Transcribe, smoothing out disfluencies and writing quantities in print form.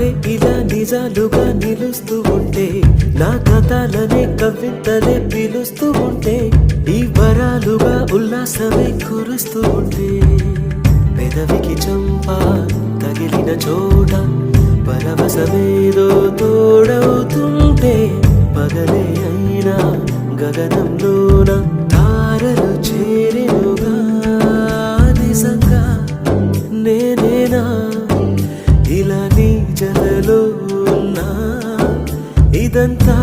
కలలే ఇలా నిజాలుగా నిలుస్తూ ఉంటే, నా కథలనే కవితలే పిలుస్తూ ఉంటే, ఈ వరాలుగా ఉల్లాసమే కురుస్తూ ఉంటే, పెదవికి చంప తగిలిన చోట పరవశమేదో తోడవుతుంటే, పగలే అయినా గగనంలోన తారలు చేరెనుగా. నిజంగా నేనేనా ఇలా నీ జలలో ఉన్నా, ఇదంతా